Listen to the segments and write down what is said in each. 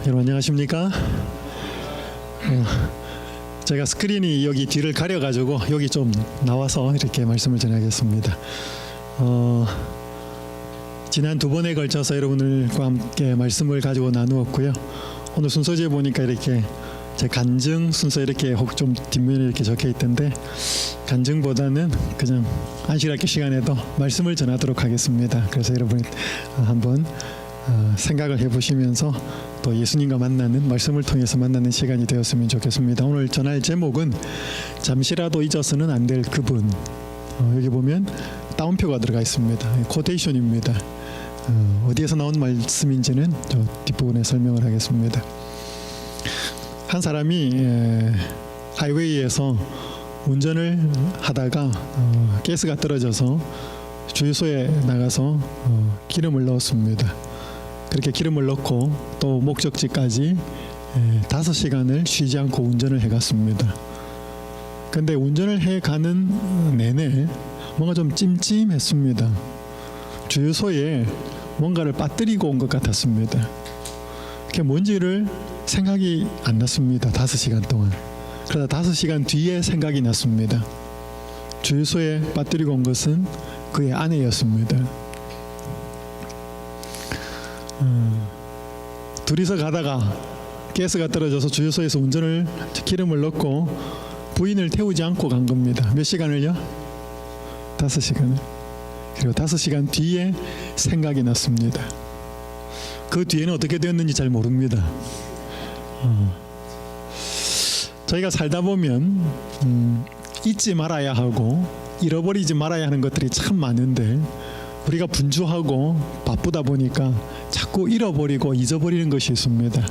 여러분 안녕하십니까? 제가 스크린이 여기 뒤를 가려가지고 여기 좀 나와서 이렇게 말씀을 전하겠습니다. 지난 두 번에 걸쳐서 여러분들과 함께 말씀을 가지고 나누었고요. 오늘 순서지에 보니까 이렇게 제 간증 순서 이렇게 혹 좀 뒷면에 이렇게 적혀 있던데, 간증보다는 그냥 안식학교 시간에도 말씀을 전하도록 하겠습니다. 그래서 여러분이 한번 생각을 해보시면서 또 예수님과 만나는, 말씀을 통해서 만나는 시간이 되었으면 좋겠습니다. 오늘 전할 제목은 잠시라도 잊어서는 안 될 그분. 여기 보면 따옴표가 들어가 있습니다. 코테이션입니다. 어디에서 나온 말씀인지는 저 뒷부분에 설명을 하겠습니다. 한 사람이 하이웨이에서 운전을 하다가 가스가 떨어져서 주유소에 나가서 기름을 넣었습니다. 그렇게 기름을 넣고 또 목적지까지 5시간을 쉬지 않고 운전을 해갔습니다. 근데 운전을 해가는 내내 뭔가 좀 찜찜했습니다. 주유소에 뭔가를 빠뜨리고 온 것 같았습니다. 그게 뭔지를 생각이 안 났습니다. 5시간 동안. 그러다 5시간 뒤에 생각이 났습니다. 주유소에 빠뜨리고 온 것은 그의 아내였습니다. 둘이서 가다가 가스가 떨어져서 주유소에서 기름을 넣고 부인을 태우지 않고 간 겁니다. 몇 시간을요? 5시간을. 그리고 5시간 뒤에 생각이 났습니다. 그 뒤에는 어떻게 되었는지 잘 모릅니다. 저희가 살다 보면 잊지 말아야 하고 잃어버리지 말아야 하는 것들이 참 많은데, 우리가 분주하고 바쁘다 보니까 자꾸 잃어버리고 잊어버리는 것이 있습니다.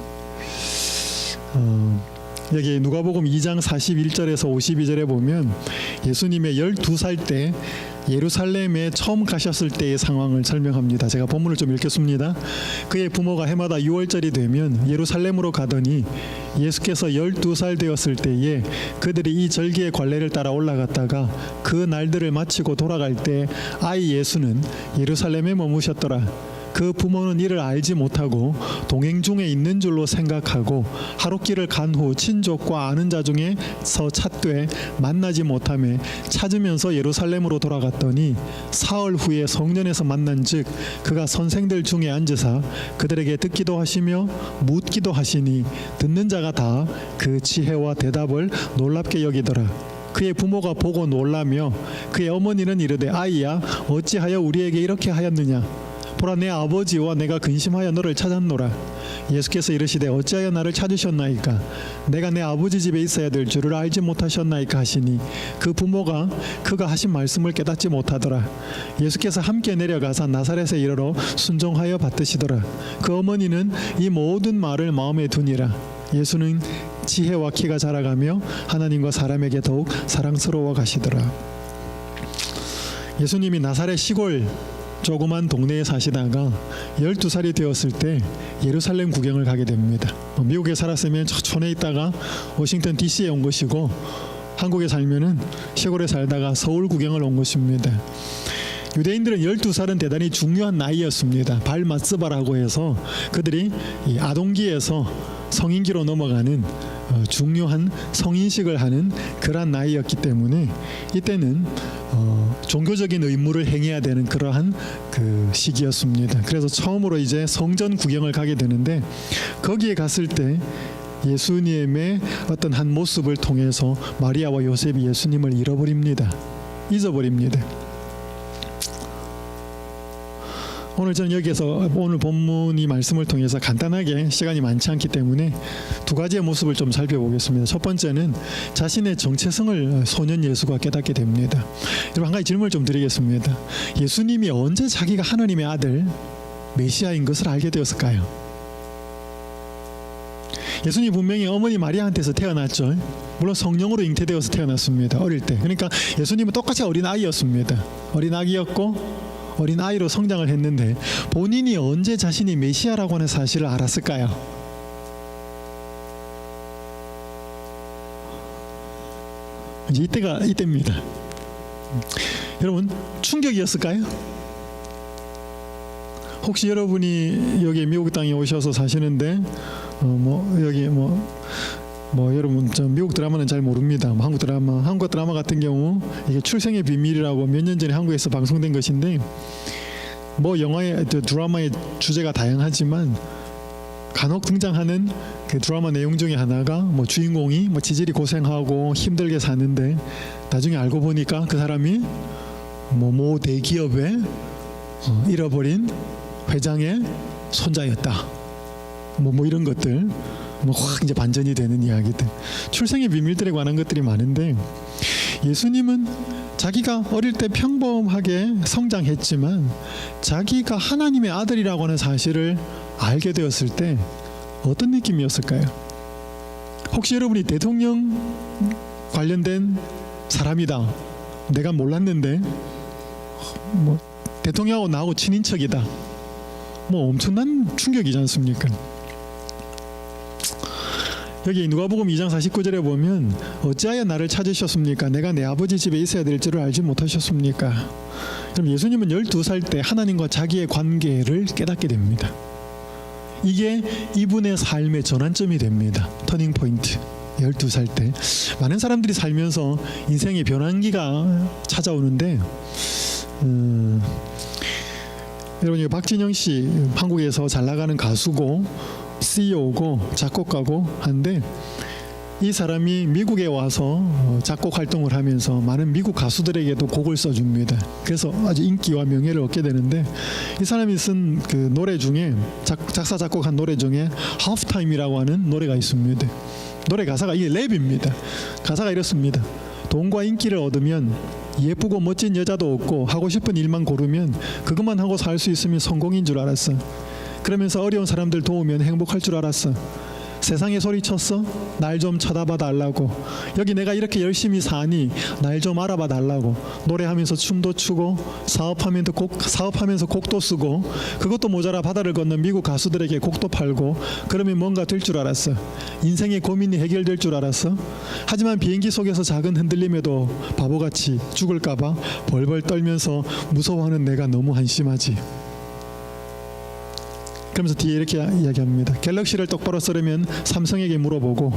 여기 누가복음 2장 41절에서 52절에 보면 예수님의 12살 때 예루살렘에 처음 가셨을 때의 상황을 설명합니다. 제가 본문을 좀 읽겠습니다. 그의 부모가 해마다 6월절이 되면 예루살렘으로 가더니 예수께서 12살 되었을 때에 그들이 이 절기의 관례를 따라 올라갔다가 그 날들을 마치고 돌아갈 때 아이 예수는 예루살렘에 머무셨더라. 그 부모는 이를 알지 못하고 동행 중에 있는 줄로 생각하고 하룻길을 간 후 친족과 아는 자 중에서 찾되 만나지 못하며 찾으면서 예루살렘으로 돌아갔더니 사흘 후에 성전에서 만난즉 그가 선생들 중에 앉으사 그들에게 듣기도 하시며 묻기도 하시니 듣는 자가 다 그 지혜와 대답을 놀랍게 여기더라. 그의 부모가 보고 놀라며 그의 어머니는 이르되 아이야 어찌하여 우리에게 이렇게 하였느냐. 보라 내 아버지와 내가 근심하여 너를 찾았노라. 예수께서 이르시되 어찌하여 나를 찾으셨나이까. 내가 내 아버지 집에 있어야 될 줄을 알지 못하셨나이까 하시니 그 부모가 그가 하신 말씀을 깨닫지 못하더라. 예수께서 함께 내려가사 나사렛에 이르러 순종하여 받드시더라. 그 어머니는 이 모든 말을 마음에 두니라. 예수는 지혜와 키가 자라가며 하나님과 사람에게 더욱 사랑스러워 가시더라. 예수님이 나사렛 시골 조그만 동네에 사시다가 12살이 되었을 때 예루살렘 구경을 가게 됩니다. 미국에 살았으면 저 촌에 있다가 워싱턴 DC에 온 것이고, 한국에 살면은 시골에 살다가 서울 구경을 온 것입니다. 유대인들은 12살은 대단히 중요한 나이였습니다. 발 마스바라고 해서 그들이 이 아동기에서 성인기로 넘어가는 중요한 성인식을 하는 그러한 나이였기 때문에 이때는 종교적인 의무를 행해야 되는 그러한 그 시기였습니다. 그래서 처음으로 이제 성전 구경을 가게 되는데, 거기에 갔을 때 예수님의 어떤 한 모습을 통해서 마리아와 요셉이 예수님을 잊어버립니다. 오늘 저는 여기에서 오늘 본문이 말씀을 통해서 간단하게, 시간이 많지 않기 때문에 두 가지의 모습을 좀 살펴보겠습니다. 첫 번째는 자신의 정체성을 소년 예수가 깨닫게 됩니다. 여러분, 한 가지 질문을 좀 드리겠습니다. 예수님이 언제 자기가 하나님의 아들 메시아인 것을 알게 되었을까요? 예수님이 분명히 어머니 마리아한테서 태어났죠. 물론 성령으로 잉태되어서 태어났습니다. 어릴 때. 그러니까 예수님은 똑같이 어린 아이였습니다. 어린 아기였고 어린 아이로 성장을 했는데, 본인이 언제 자신이 메시아라고 하는 사실을 알았을까요? 이제 이때입니다. 여러분, 충격이었을까요? 혹시 여러분이 여기 미국 땅에 오셔서 사시는데 여기 여러분 저 미국 드라마는 잘 모릅니다. 한국 드라마 같은 경우 이게 출생의 비밀이라고 몇 년 전에 한국에서 방송된 것인데 영화의 드라마의 주제가 다양하지만 간혹 등장하는 그 드라마 내용 중에 하나가 주인공이 지질이 고생하고 힘들게 사는데 나중에 알고 보니까 그 사람이 모 대기업의 잃어버린 회장의 손자였다. 이런 것들 확 이제 반전이 되는 이야기들, 출생의 비밀들에 관한 것들이 많은데 예수님은 자기가 어릴 때 평범하게 성장했지만 자기가 하나님의 아들이라고 하는 사실을 알게 되었을 때 어떤 느낌이었을까요? 혹시 여러분이 대통령 관련된 사람이다, 내가 몰랐는데 대통령하고 나하고 친인척이다, 엄청난 충격이지 않습니까? 여기 누가복음 2장 49절에 보면 어찌하여 나를 찾으셨습니까? 내가 내 아버지 집에 있어야 될 줄을 알지 못하셨습니까? 그럼 예수님은 12살 때 하나님과 자기의 관계를 깨닫게 됩니다. 이게 이분의 삶의 전환점이 됩니다. 터닝 포인트. 12살 때 많은 사람들이 살면서 인생의 변환기가 찾아오는데 여러분, 박진영 씨 한국에서 잘 나가는 가수고 CEO고 작곡가고 한데 이 사람이 미국에 와서 작곡 활동을 하면서 많은 미국 가수들에게도 곡을 써줍니다. 그래서 아주 인기와 명예를 얻게 되는데 이 사람이 쓴 그 노래 중에 작사 작곡한 노래 중에 하프타임이라고 하는 노래가 있습니다. 노래 가사가 이게 랩입니다. 가사가 이렇습니다. 돈과 인기를 얻으면 예쁘고 멋진 여자도 얻고 하고 싶은 일만 고르면 그것만 하고 살 수 있으면 성공인 줄 알았어. 그러면서 어려운 사람들 도우면 행복할 줄 알았어. 세상에 소리쳤어? 날 좀 쳐다봐 달라고. 여기 내가 이렇게 열심히 사니 날 좀 알아봐 달라고. 노래하면서 춤도 추고 사업하면서 곡도 쓰고 그것도 모자라 바다를 건넌 미국 가수들에게 곡도 팔고 그러면 뭔가 될 줄 알았어. 인생의 고민이 해결될 줄 알았어. 하지만 비행기 속에서 작은 흔들림에도 바보같이 죽을까봐 벌벌 떨면서 무서워하는 내가 너무 한심하지. 그러면서 뒤에 이렇게 이야기합니다. 갤럭시를 똑바로 쓰려면 삼성에게 물어보고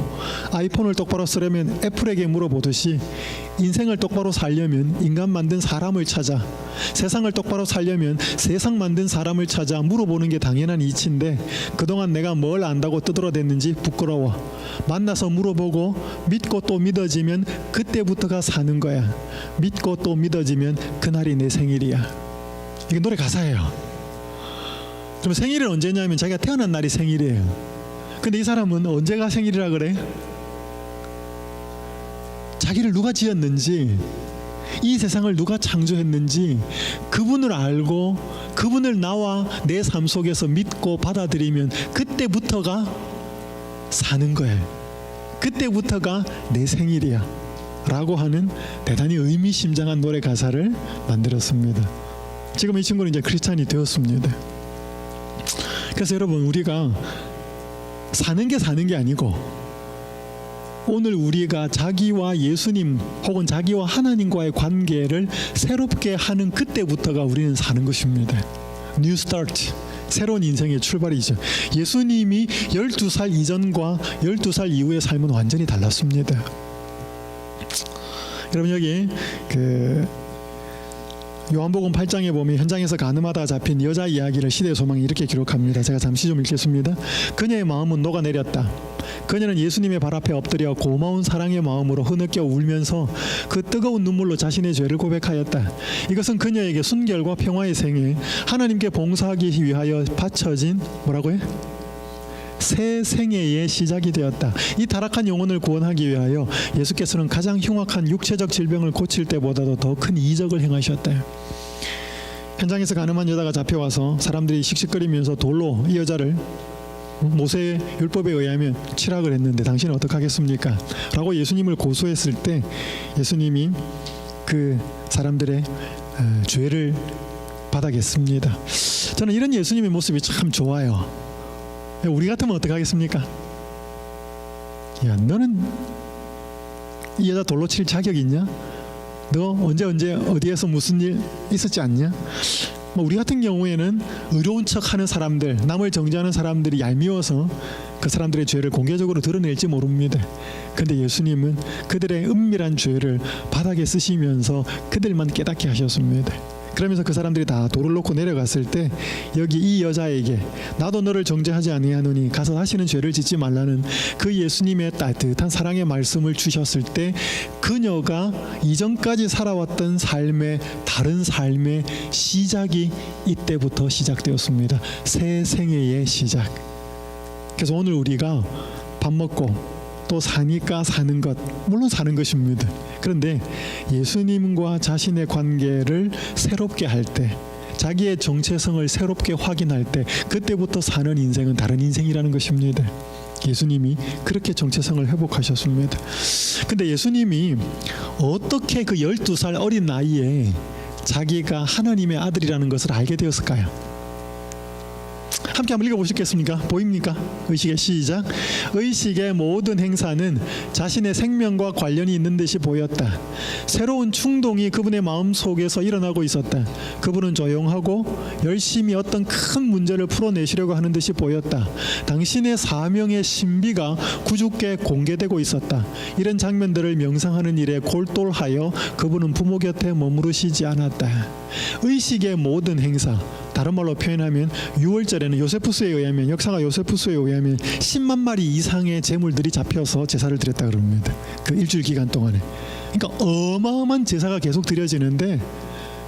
아이폰을 똑바로 쓰려면 애플에게 물어보듯이 인생을 똑바로 살려면 인간 만든 사람을 찾아, 세상을 똑바로 살려면 세상 만든 사람을 찾아 물어보는 게 당연한 이치인데 그동안 내가 뭘 안다고 떠들어댔는지 부끄러워. 만나서 물어보고 믿고 또 믿어지면 그때부터가 사는 거야. 믿고 또 믿어지면 그날이 내 생일이야. 이게 노래 가사예요. 그럼 생일은 언제냐면 자기가 태어난 날이 생일이에요. 근데 이 사람은 언제가 생일이라 그래? 자기를 누가 지었는지, 이 세상을 누가 창조했는지 그분을 알고 그분을 나와 내 삶 속에서 믿고 받아들이면 그때부터가 사는 거예요. 그때부터가 내 생일이야 라고 하는 대단히 의미심장한 노래 가사를 만들었습니다. 지금 이 친구는 이제 크리스찬이 되었습니다. 그래서 여러분, 우리가 사는 게 아니고 오늘 우리가 자기와 예수님 혹은 자기와 하나님과의 관계를 새롭게 하는 그때부터가 우리는 사는 것입니다. New start, 새로운 인생의 출발이죠. 예수님이 12살 이전과 12살 이후의 삶은 완전히 달랐습니다. 여러분, 여기 요한복음 8장에 보면 현장에서 간음하다 잡힌 여자 이야기를 시대의 소망이 이렇게 기록합니다. 제가 잠시 좀 읽겠습니다. 그녀의 마음은 녹아내렸다. 그녀는 예수님의 발 앞에 엎드려 고마운 사랑의 마음으로 흐느껴 울면서 그 뜨거운 눈물로 자신의 죄를 고백하였다. 이것은 그녀에게 순결과 평화의 생애, 하나님께 봉사하기 위하여 바쳐진 뭐라고요? 새 생애의 시작이 되었다. 이 타락한 영혼을 구원하기 위하여 예수께서는 가장 흉악한 육체적 질병을 고칠 때보다도 더 큰 이적을 행하셨다. 현장에서 간음한 여자가 잡혀와서 사람들이 씩씩거리면서 돌로 이 여자를 모세의 율법에 의하면 치락을 했는데 당신은 어떻게 하겠습니까? 라고 예수님을 고소했을 때 예수님이 그 사람들의 죄를 받아겠습니다. 저는 이런 예수님의 모습이 참 좋아요. 우리 같으면 어떻게 하겠습니까? 야, 너는 이 여자 돌로 칠 자격 있냐? 너 언제 어디에서 무슨 일 있었지 않냐? 우리 같은 경우에는 의로운 척하는 사람들, 남을 정죄하는 사람들이 얄미워서 그 사람들의 죄를 공개적으로 드러낼지 모릅니다. 근데 예수님은 그들의 은밀한 죄를 바닥에 쓰시면서 그들만 깨닫게 하셨습니다. 그러면서 그 사람들이 다 돌을 놓고 내려갔을 때 여기 이 여자에게 나도 너를 정죄하지 아니하노니 가서 다시는 죄를 짓지 말라는 그 예수님의 따뜻한 사랑의 말씀을 주셨을 때 그녀가 이전까지 살아왔던 삶의 다른 삶의 시작이 이때부터 시작되었습니다. 새 생애의 시작. 그래서 오늘 우리가 밥 먹고 또 사니까 사는 것, 물론 사는 것입니다. 그런데 예수님과 자신의 관계를 새롭게 할 때, 자기의 정체성을 새롭게 확인할 때, 그때부터 사는 인생은 다른 인생이라는 것입니다. 예수님이 그렇게 정체성을 회복하셨습니다. 근데 예수님이 어떻게 그 12살 어린 나이에 자기가 하나님의 아들이라는 것을 알게 되었을까요? 함께 한번 읽어보시겠습니까? 보입니까? 의식의 시작. 의식의 모든 행사는 자신의 생명과 관련이 있는 듯이 보였다. 새로운 충동이 그분의 마음속에서 일어나고 있었다. 그분은 조용하고 열심히 어떤 큰 문제를 풀어내시려고 하는 듯이 보였다. 당신의 사명의 신비가 구주께 공개되고 있었다. 이런 장면들을 명상하는 일에 골똘하여 그분은 부모 곁에 머무르시지 않았다. 의식의 모든 행사, 다른 말로 표현하면 6월절에는 요세푸스에 의하면, 역사가 요세푸스에 의하면 10만 마리 이상의 제물들이 잡혀서 제사를 드렸다 그럽니다. 그 일주일 기간 동안에. 그러니까 어마어마한 제사가 계속 드려지는데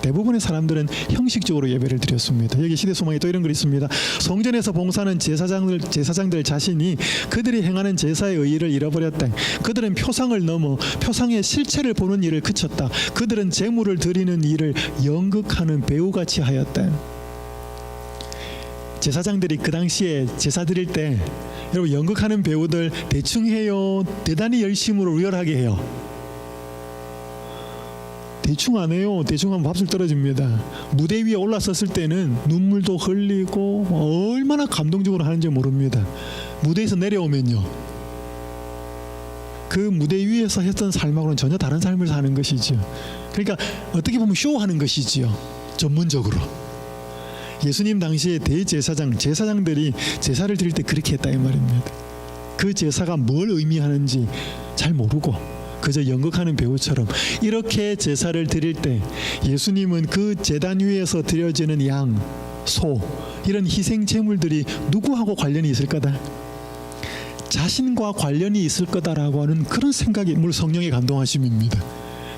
대부분의 사람들은 형식적으로 예배를 드렸습니다. 여기 시대소망에 또 이런 글이 있습니다. 성전에서 봉사하는 제사장들 자신이 그들이 행하는 제사의 의의를 잃어버렸다. 그들은 표상을 넘어 표상의 실체를 보는 일을 그쳤다. 그들은 제물을 드리는 일을 연극하는 배우같이 하였다. 제사장들이 그 당시에 제사 드릴 때 여러분 연극하는 배우들 대충 해요? 대단히 열심으로 리얼하게 해요? 대충 안 해요. 대충 하면 밥술 떨어집니다. 무대 위에 올라섰을 때는 눈물도 흘리고 얼마나 감동적으로 하는지 모릅니다. 무대에서 내려오면요, 그 무대 위에서 했던 삶하고는 전혀 다른 삶을 사는 것이죠. 그러니까 어떻게 보면 쇼하는 것이지요, 전문적으로. 예수님 당시에 제사장들이 제사를 드릴 때 그렇게 했다 이 말입니다. 그 제사가 뭘 의미하는지 잘 모르고 그저 연극하는 배우처럼 이렇게 제사를 드릴 때 예수님은 그 제단 위에서 드려지는 양, 소, 이런 희생 제물들이 누구하고 관련이 있을 거다? 자신과 관련이 있을 거다라고 하는 그런 생각이 물론 성령의 감동하심입니다.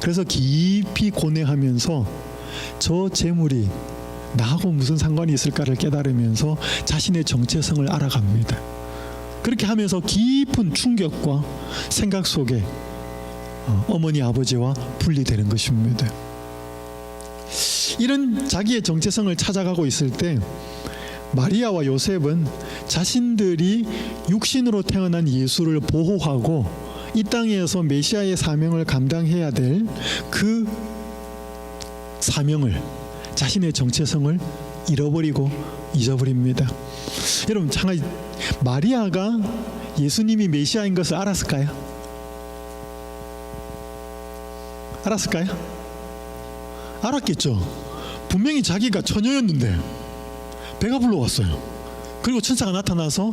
그래서 깊이 고뇌하면서 저 제물이 나하고 무슨 상관이 있을까를 깨달으면서 자신의 정체성을 알아갑니다. 그렇게 하면서 깊은 충격과 생각 속에 어머니 아버지와 분리되는 것입니다. 이런 자기의 정체성을 찾아가고 있을 때 마리아와 요셉은 자신들이 육신으로 태어난 예수를 보호하고 이 땅에서 메시아의 사명을 감당해야 될 그 사명을, 자신의 정체성을 잃어버리고 잊어버립니다. 여러분, 잠깐, 마리아가 예수님이 메시아인 것을 알았을까요? 알았을까요? 알았겠죠. 분명히 자기가 처녀였는데 배가 불러왔어요. 그리고 천사가 나타나서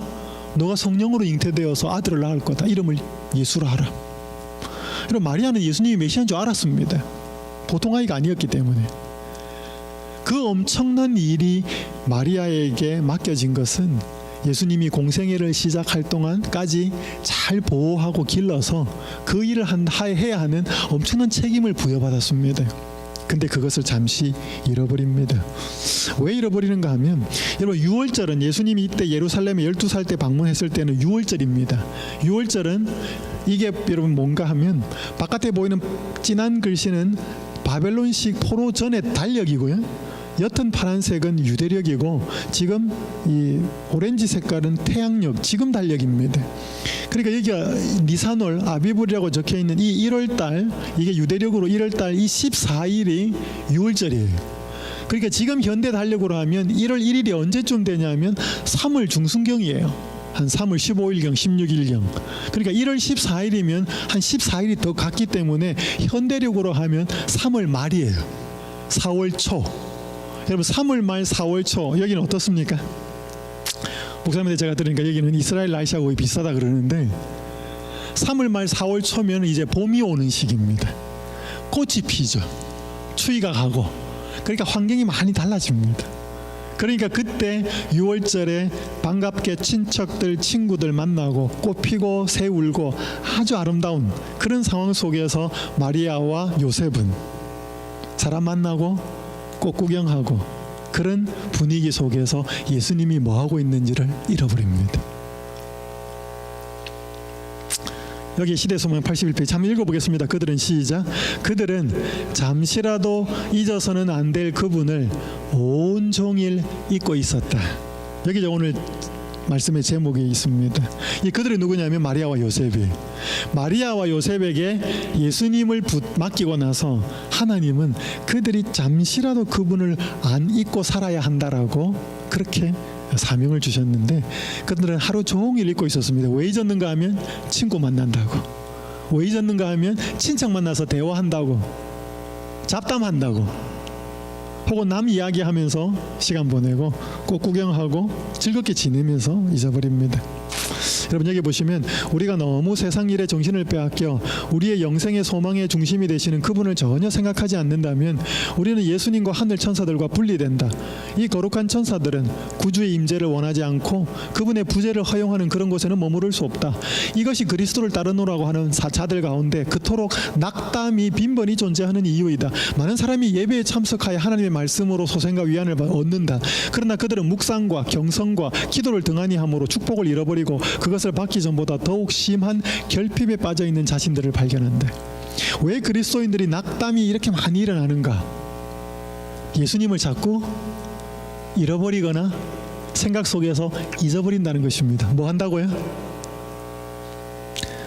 너가 성령으로 잉태되어서 아들을 낳을 거다. 이름을 예수라 하라. 그럼 마리아는 예수님이 메시아인 줄 알았습니다. 보통 아이가 아니었기 때문에. 그 엄청난 일이 마리아에게 맡겨진 것은 예수님이 공생애를 시작할 동안까지 잘 보호하고 길러서 그 일을 해야 하는 엄청난 책임을 부여받았습니다. 근데 그것을 잠시 잃어버립니다. 왜 잃어버리는가 하면, 여러분, 유월절은 예수님이 이때 예루살렘에 12살 때 방문했을 때는 유월절입니다. 유월절은 이게 여러분 뭔가 하면 바깥에 보이는 진한 글씨는 바벨론식 포로 전의 달력이고요, 옅은 파란색은 유대력이고 지금 이 오렌지 색깔은 태양력, 지금 달력입니다. 그러니까 여기가 니산월 아비불이라고 적혀 있는 이 1월달, 이게 유대력으로 1월달 이 14일이 6월절이에요. 그러니까 지금 현대 달력으로 하면 1월 1일이 언제쯤 되냐면 3월 중순경이에요. 한 3월 15일경, 16일경. 그러니까 1월 14일이면 한 14일이 더 갔기 때문에 현대력으로 하면 3월 말이에요. 4월 초. 여러분, 3월 말 4월 초, 여기는 어떻습니까? 목사님한테 제가 들으니까 여기는 이스라엘 날씨하고 거의 비슷하다 그러는데 3월 말 4월 초면 이제 봄이 오는 시기입니다. 꽃이 피죠. 추위가 가고. 그러니까 환경이 많이 달라집니다. 그러니까 그때 6월절에 반갑게 친척들 친구들 만나고 꽃 피고 새 울고 아주 아름다운 그런 상황 속에서 마리아와 요셉은 사람 만나고 꽃 구경하고 그런 분위기 속에서 예수님이 뭐하고 있는지를 잃어버립니다. 여기 시대소망 81페이지 한번 읽어보겠습니다. 그들은 시작. 그들은 잠시라도 잊어서는 안 될 그분을 온종일 잊고 있었다. 여기 오늘 말씀의 제목이 있습니다. 이 그들이 누구냐면 마리아와 요셉이. 마리아와 요셉에게 예수님을 맡기고 나서 하나님은 그들이 잠시라도 그분을 안 잊고 살아야 한다라고 그렇게 사명을 주셨는데 그들은 하루 종일 잊고 있었습니다. 왜 잊었는가 하면 친구 만난다고, 왜 잊었는가 하면 친척 만나서 대화한다고, 잡담한다고, 혹은 남 이야기하면서 시간 보내고 꽃 구경하고 즐겁게 지내면서 잊어버립니다. 여러분 여기 보시면 우리가 너무 세상 일에 정신을 빼앗겨 우리의 영생의 소망의 중심이 되시는 그분을 전혀 생각하지 않는다면 우리는 예수님과 하늘 천사들과 분리된다. 이 거룩한 천사들은 구주의 임재를 원하지 않고 그분의 부재를 허용하는 그런 곳에는 머무를 수 없다. 이것이 그리스도를 따르노라고 하는 자들 가운데 그토록 낙담이 빈번히 존재하는 이유이다. 많은 사람이 예배에 참석하여 하나님의 말씀으로 소생과 위안을 얻는다. 그러나 그들은 묵상과 경성과 기도를 등한히 함으로 축복을 잃어버리고 그것을 받기 전보다 더욱 심한 결핍에 빠져 있는 자신들을 발견한다. 왜 그리스도인들이 낙담이 이렇게 많이 일어나는가? 예수님을 자꾸 잃어버리거나 생각 속에서 잊어버린다는 것입니다. 뭐 한다고요?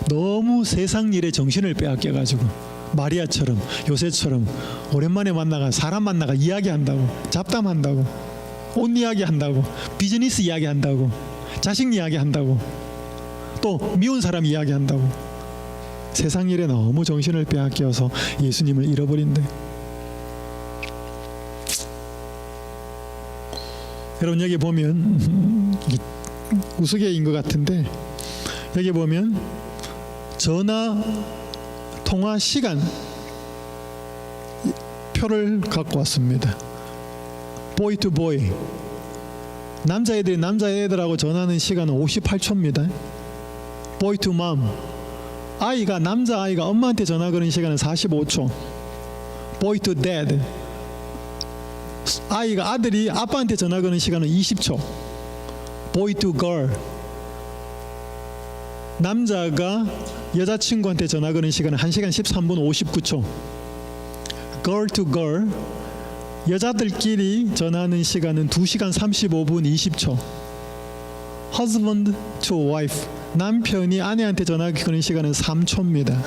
너무 세상 일에 정신을 빼앗겨 가지고 마리아처럼 요셉처럼 오랜만에 만나가 사람 만나가 이야기한다고, 잡담한다고, 옷 이야기한다고, 비즈니스 이야기한다고, 자식 이야기한다고, 또 미운 사람 이야기한다고 세상 일에 너무 정신을 빼앗겨서 예수님을 잃어버린대. 여러분 여기 보면 우스갯인 것 같은데 여기 보면 전화 통화 시간 표를 갖고 왔습니다. 보이 투 보이, 남자애들이 남자애들하고 전화하는 시간은 58초입니다. 보이 투 맘, 아이가 남자아이가 엄마한테 전화 거는 시간은 45초. 보이 투 데드, 아이가 아들이 아빠한테 전화 거는 시간은 20초. 보이 투 걸, 남자가 여자친구한테 전화 거는 시간은 1시간 13분 59초. girl to girl, 여자들끼리 전화하는 시간은 2시간 35분 20초. husband to wife, 남편이 아내한테 전화 거는 시간은 3초입니다.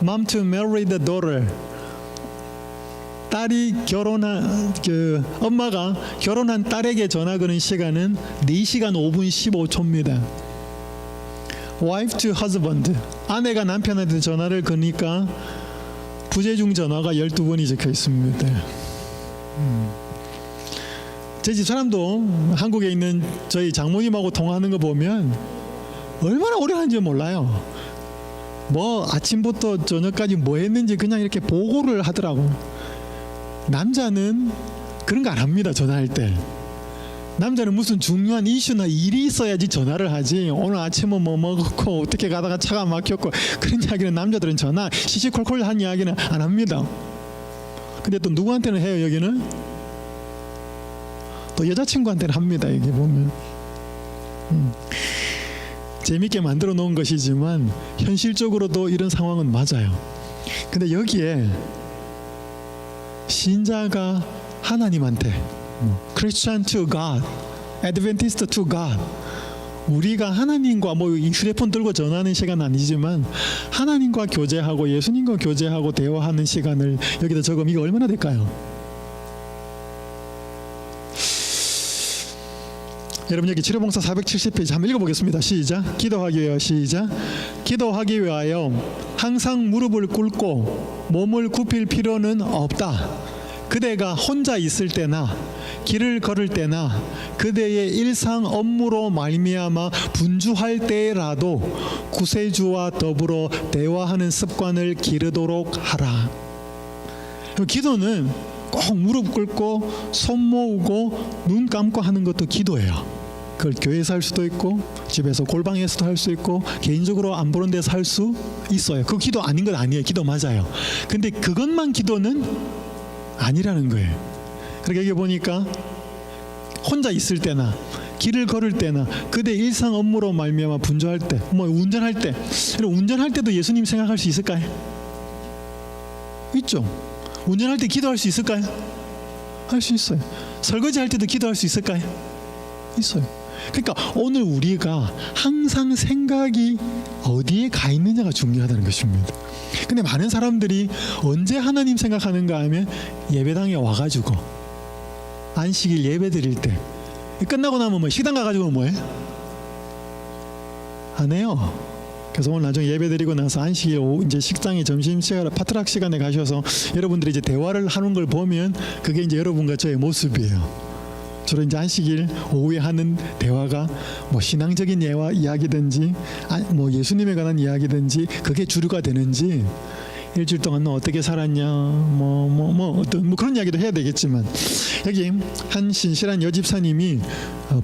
mom to marry the daughter, 딸이 결혼한 엄마가 결혼한 딸에게 전화 거는 시간은 4시간 5분 15초입니다. wife to husband, 아내가 남편한테 전화를 거니까 부재중 전화가 12번이 적혀 있습니다. 제 집 사람도 한국에 있는 저희 장모님하고 통화하는 거 보면 얼마나 오래 하는지 몰라요. 뭐 아침부터 저녁까지 뭐 했는지 그냥 이렇게 보고를 하더라고. 남자는 그런 거 안 합니다. 전화할 때 남자는 무슨 중요한 이슈나 일이 있어야지 전화를 하지. 오늘 아침은 뭐 먹었고 어떻게 가다가 차가 막혔고 그런 이야기는 남자들은 전화 시시콜콜 한 이야기는 안 합니다. 근데 또 누구한테는 해요? 여기는 또 여자친구한테는 합니다. 여기 보면 재밌게 만들어 놓은 것이지만 현실적으로도 이런 상황은 맞아요. 근데 여기에 신자가 하나님한테 Christian to God, Adventist to God, 우리가 하나님과 뭐 휴대폰 들고 전화하는 시간은 아니지만 하나님과 교제하고 예수님과 교제하고 대화하는 시간을 여기다 적으면 이거 얼마나 될까요? 여러분 여기 치료봉사 470페이지 한번 읽어보겠습니다. 시작. 기도하기 위하여, 시작. 기도하기 위하여 항상 무릎을 꿇고 몸을 굽힐 필요는 없다. 그대가 혼자 있을 때나 길을 걸을 때나 그대의 일상 업무로 말미암아 분주할 때라도 구세주와 더불어 대화하는 습관을 기르도록 하라. 기도는 꼭 무릎 꿇고 손 모으고 눈 감고 하는 것도 기도예요. 그걸 교회에서 할 수도 있고 집에서 골방에서도 할 수 있고 개인적으로 안 보는 데서 할 수 있어요. 그 기도 아닌 건 아니에요. 기도 맞아요. 근데 그것만 기도는 아니라는 거예요. 그러니까 여기 보니까 혼자 있을 때나 길을 걸을 때나 그대 일상 업무로 말미암아 분주할 때, 뭐 운전할 때, 운전할 때도 예수님 생각할 수 있을까요? 있죠. 운전할 때 기도할 수 있을까요? 할 수 있어요. 설거지할 때도 기도할 수 있을까요? 있어요. 그러니까 오늘 우리가 항상 생각이 어디에 가 있느냐가 중요하다는 것입니다. 근데 많은 사람들이 언제 하나님 생각하는가 하면 예배당에 와가지고 안식일 예배 드릴 때 끝나고 나면 뭐 식당 가가지고 뭐해? 안 해요. 그래서 오늘 나중에 예배 드리고 나서 안식일 오후 이제 식당에 점심 시간 파트락 시간에 가셔서 여러분들이 이제 대화를 하는 걸 보면 그게 이제 여러분과 저의 모습이에요. 주로 이제 안식일 오후에 하는 대화가 뭐 신앙적인 이야기든지 뭐 예수님에 관한 이야기든지 그게 주류가 되는지 일주일 동안 너 어떻게 살았냐 어떤 뭐 그런 이야기도 해야 되겠지만 여기 한 신실한 여집사님이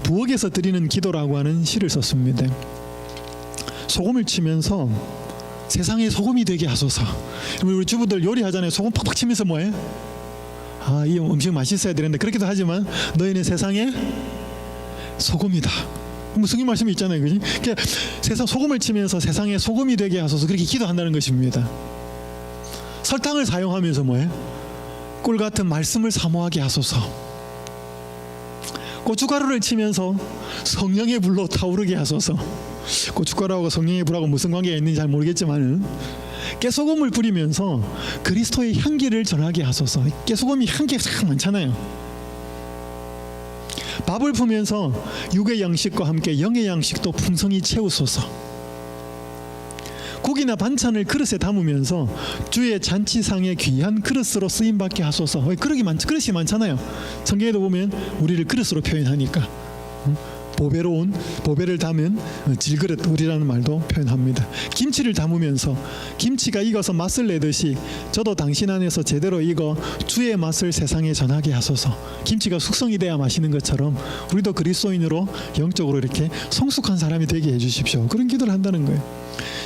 부엌에서 드리는 기도라고 하는 시를 썼습니다. 소금을 치면서 세상에 소금이 되게 하소서. 우리 주부들 요리하잖아요. 소금 팍팍 치면서 뭐해? 이 음식 맛있어야 되는데 그렇게도 하지만 너희는 세상에 소금이다. 뭐 성경 말씀이 있잖아요, 그지? 그러니까 세상 소금을 치면서 세상에 소금이 되게 하소서 그렇게 기도한다는 것입니다. 설탕을 사용하면서 뭐해? 꿀 같은 말씀을 사모하게 하소서. 고춧가루를 치면서 성령의 불로 타오르게 하소서. 고춧가루하고 성령의 불하고 무슨 관계가 있는지 잘 모르겠지만은 깨소금을 뿌리면서 그리스도의 향기를 전하게 하소서. 깨소금이 향기가 참 많잖아요. 밥을 풀면서 육의 양식과 함께 영의 양식도 풍성히 채우소서. 국이나 반찬을 그릇에 담으면서 주의 잔치상의 귀한 그릇으로 쓰임받게 하소서. 그릇이 많잖아요. 성경에도 보면 우리를 그릇으로 표현하니까 보배를 담은 질그릇이라는 말도 표현합니다. 김치를 담으면서 김치가 익어서 맛을 내듯이 저도 당신 안에서 제대로 익어 주의 맛을 세상에 전하게 하소서. 김치가 숙성이 돼야 맛있는 것처럼 우리도 그리스도인으로 영적으로 이렇게 성숙한 사람이 되게 해주십시오. 그런 기도를 한다는 거예요.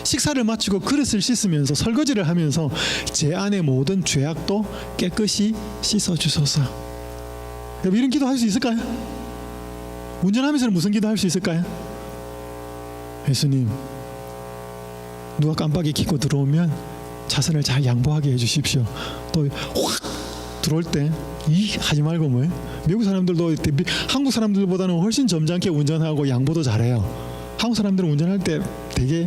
식사를 마치고 그릇을 씻으면서 설거지를 하면서 제 안의 모든 죄악도 깨끗이 씻어주소서. 이런 기도 할 수 있을까요? 운전하면서는 무슨 기도 할 수 있을까요? 예수님, 누가 깜빡이 켜고 들어오면 차선을 잘 양보하게 해주십시오. 또 확 들어올 때 하지 말고 뭐예요? 미국 사람들도 한국 사람들보다는 훨씬 점잖게 운전하고 양보도 잘해요. 한국 사람들은 운전할 때 되게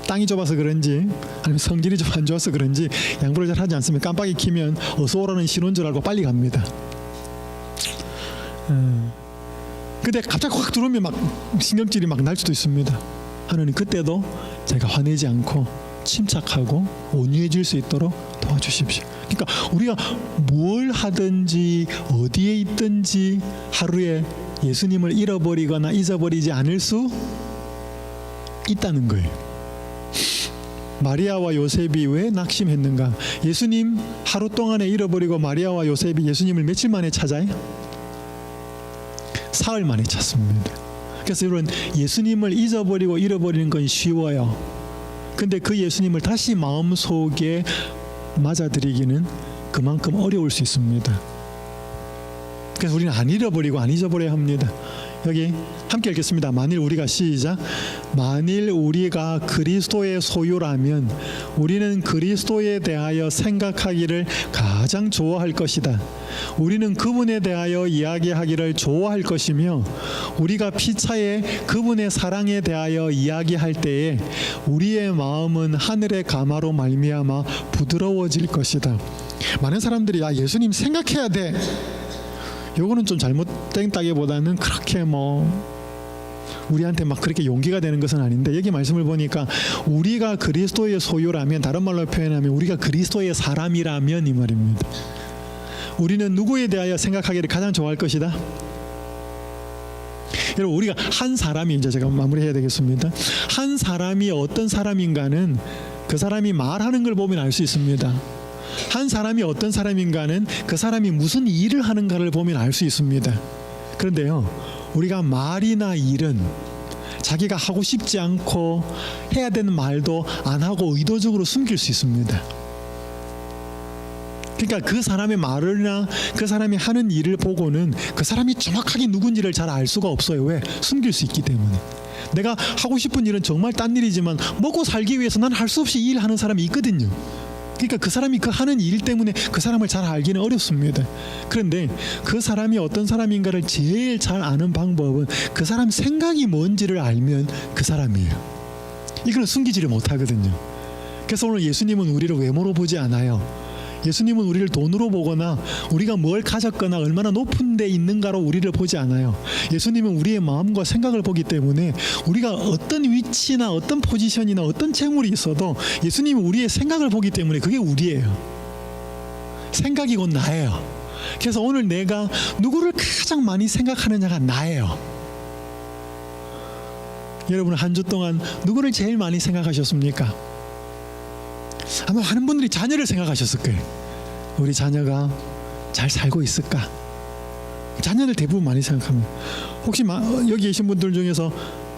땅이 좁아서 그런지 아니면 성질이 좀 안 좋아서 그런지 양보를 잘 하지 않습니다. 깜빡이 켜면 어서 오라는 신호인 줄 알고 빨리 갑니다. 근데 갑자기 확 들어오면 막 신경질이 막 날 수도 있습니다. 하나님 그때도 제가 화내지 않고 침착하고 온유해질 수 있도록 도와주십시오. 그러니까 우리가 뭘 하든지 어디에 있든지 하루에 예수님을 잃어버리거나 잊어버리지 않을 수 있다는 거예요. 마리아와 요셉이 왜 낙심했는가? 예수님 하루 동안에 잃어버리고 마리아와 요셉이 예수님을 며칠 만에 찾아요? 사흘 만에 찾습니다. 그래서 여러분 예수님을 잊어버리고 잃어버리는 건 쉬워요. 근데 그 예수님을 다시 마음속에 맞아들이기는 그만큼 어려울 수 있습니다. 그래서 우리는 안 잃어버리고 안 잊어버려야 합니다. 여기 함께 읽겠습니다. 만일 우리가 시작. 만일 우리가 그리스도의 소유라면 우리는 그리스도에 대하여 생각하기를 가장 좋아할 것이다. 우리는 그분에 대하여 이야기하기를 좋아할 것이며 우리가 피차에 그분의 사랑에 대하여 이야기할 때에 우리의 마음은 하늘의 가마로 말미암아 부드러워질 것이다. 많은 사람들이 예수님 생각해야 돼. 요거는 좀 잘못된다기보다는 그렇게 우리한테 막 그렇게 용기가 되는 것은 아닌데 여기 말씀을 보니까 우리가 그리스도의 소유라면 다른 말로 표현하면 우리가 그리스도의 사람이라면 이 말입니다. 우리는 누구에 대하여 생각하기를 가장 좋아할 것이다? 여러분, 우리가 한 사람이, 이제 제가 마무리해야 되겠습니다. 한 사람이 어떤 사람인가는 그 사람이 말하는 걸 보면 알 수 있습니다. 한 사람이 어떤 사람인가는 그 사람이 무슨 일을 하는가를 보면 알 수 있습니다. 그런데요, 우리가 말이나 일은 자기가 하고 싶지 않고 해야 되는 말도 안 하고 의도적으로 숨길 수 있습니다. 그러니까 그 사람의 말이나 그 사람이 하는 일을 보고는 그 사람이 정확하게 누군지를 잘 알 수가 없어요. 왜? 숨길 수 있기 때문에. 내가 하고 싶은 일은 정말 딴 일이지만 먹고 살기 위해서 난 할 수 없이 일하는 사람이 있거든요. 그러니까 그 사람이 그 하는 일 때문에 그 사람을 잘 알기는 어렵습니다. 그런데 그 사람이 어떤 사람인가를 제일 잘 아는 방법은 그 사람 생각이 뭔지를 알면 그 사람이에요. 이걸 숨기지를 못하거든요. 그래서 오늘 예수님은 우리를 외모로 보지 않아요. 예수님은 우리를 돈으로 보거나 우리가 뭘 가졌거나 얼마나 높은 데 있는가로 우리를 보지 않아요. 예수님은 우리의 마음과 생각을 보기 때문에 우리가 어떤 위치나 어떤 포지션이나 어떤 재물이 있어도 예수님은 우리의 생각을 보기 때문에 그게 우리예요. 생각이 곧 나예요. 그래서 오늘 내가 누구를 가장 많이 생각하느냐가 나예요. 여러분, 한 주 동안 누구를 제일 많이 생각하셨습니까? 아마 많은 분들이 자녀를 생각하셨을 거예요. 우리 자녀가 잘 살고 있을까? 자녀들 대부분 많이 생각합니다. 혹시 여기 계신 분들 중에서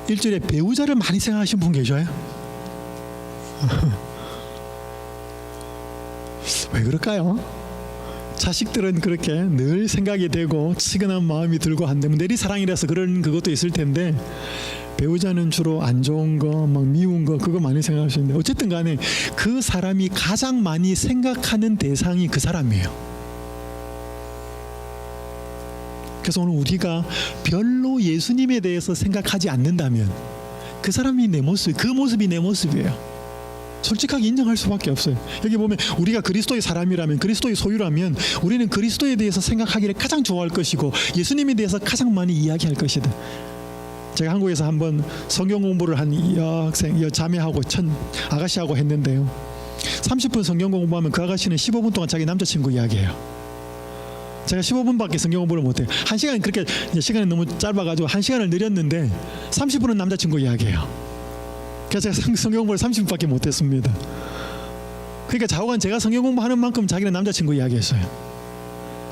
일주일에 배우자를 많이 생각하시는 분 계셔요? 왜 그럴까요? 자식들은 그렇게 늘 생각이 되고 치근한 마음이 들고 한데 내리사랑이라서 그런 그것도 있을 텐데, 배우자는 주로 안 좋은 거, 막 미운 거, 그거 많이 생각하시는데, 어쨌든 간에 그 사람이 가장 많이 생각하는 대상이 그 사람이에요. 그래서 오늘 우리가 별로 예수님에 대해서 생각하지 않는다면 그 사람이 내 모습, 그 모습이 내 모습이에요. 솔직하게 인정할 수밖에 없어요. 여기 보면 우리가 그리스도의 사람이라면, 그리스도의 소유라면 우리는 그리스도에 대해서 생각하기를 가장 좋아할 것이고 예수님에 대해서 가장 많이 이야기할 것이다. 제가 한국에서 한번 성경 공부를 한 여학생, 자매하고 아가씨하고 했는데요. 30분 성경 공부하면 그 아가씨는 15분 동안 자기 남자친구 이야기해요. 제가 15분밖에 성경 공부를 못해요. 1시간, 그렇게 시간이 너무 짧아가지고 1시간을 늘렸는데 30분은 남자친구 이야기해요. 그래서 제가 성경 공부를 30분밖에 못했습니다. 그러니까 좌우간 제가 성경 공부하는 만큼 자기는 남자친구 이야기했어요.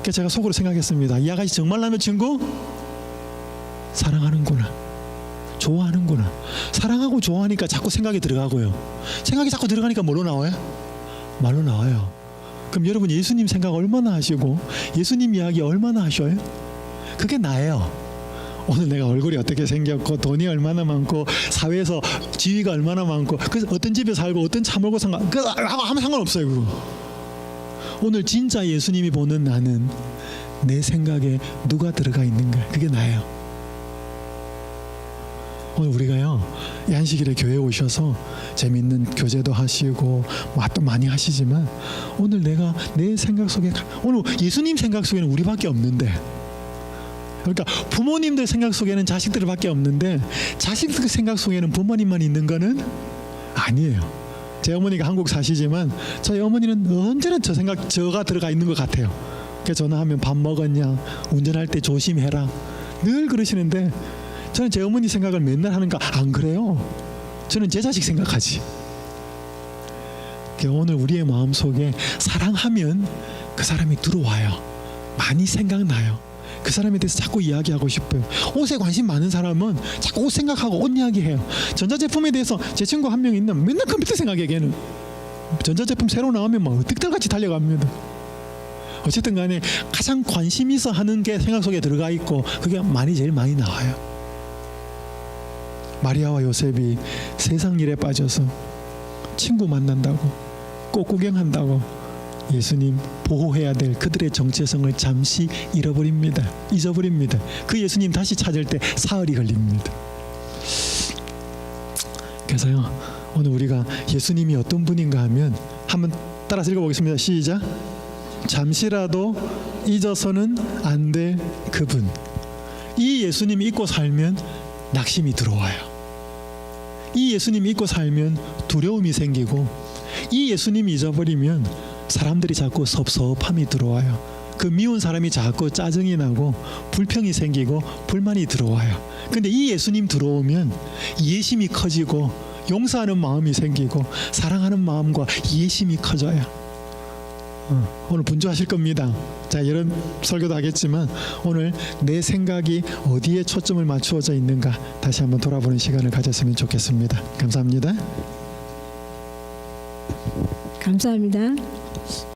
그래서 제가 속으로 생각했습니다. 이 아가씨 정말 남자친구 사랑하는구나, 좋아하는구나. 사랑하고 좋아하니까 자꾸 생각이 들어가고요. 생각이 자꾸 들어가니까 뭘로 나와요? 말로 나와요. 그럼 여러분, 예수님 생각 얼마나 하시고 예수님 이야기 얼마나 하셔요? 그게 나예요. 오늘 내가 얼굴이 어떻게 생겼고 돈이 얼마나 많고 사회에서 지위가 얼마나 많고 그래서 어떤 집에 살고 어떤 차 몰고 상관, 그거 아무 상관없어요. 그거. 오늘 진짜 예수님이 보는 나는 내 생각에 누가 들어가 있는가, 그게 나예요. 오늘 우리가요, 안식일에 교회에 오셔서 재밌는 교제도 하시고 또 많이 하시지만 오늘 내가 내 생각 속에, 오늘 예수님 생각 속에는 우리밖에 없는데, 그러니까 부모님들 생각 속에는 자식들밖에 없는데 자식들 생각 속에는 부모님만 있는 거는 아니에요. 제 어머니가 한국 사시지만 저희 어머니는 언제나 저가 들어가 있는 것 같아요. 그래서 전화하면 밥 먹었냐, 운전할 때 조심해라, 늘 그러시는데 저는 제 어머니 생각을 맨날 하는가? 안 그래요. 저는 제 자식 생각하지. 오늘 우리의 마음속에 사랑하면 그 사람이 들어와요. 많이 생각나요. 그 사람에 대해서 자꾸 이야기하고 싶어요. 옷에 관심 많은 사람은 자꾸 옷 생각하고 옷 이야기해요. 전자제품에 대해서, 제 친구 한 명 있는 맨날 컴퓨터 생각해. 걔는 전자제품 새로 나오면 막 득달같이 달려갑니다. 어쨌든 간에 가장 관심 있어 하는 게 생각 속에 들어가 있고 그게 제일 많이 나와요. 마리아와 요셉이 세상 일에 빠져서 친구 만난다고, 꽃 구경한다고 예수님 보호해야 될 그들의 정체성을 잠시 잊어버립니다. 그 예수님 다시 찾을 때 사흘이 걸립니다. 그래서요, 오늘 우리가 예수님이 어떤 분인가 하면 한번 따라서 읽어보겠습니다. 시작. 잠시라도 잊어서는 안 될 그분. 이 예수님 잊고 살면 낙심이 들어와요. 이 예수님 잊고 살면 두려움이 생기고, 이 예수님 잊어버리면 사람들이 자꾸 섭섭함이 들어와요. 그 미운 사람이 자꾸 짜증이 나고 불평이 생기고 불만이 들어와요. 근데 이 예수님 들어오면 이해심이 커지고 용서하는 마음이 생기고 사랑하는 마음과 이해심이 커져요. 오늘 분주하실 겁니다. 자, 이런 설교도 하겠지만 오늘 내 생각이 어디에 초점을 맞추어져 있는가 다시 한번 돌아보는 시간을 가졌으면 좋겠습니다. 감사합니다. 감사합니다.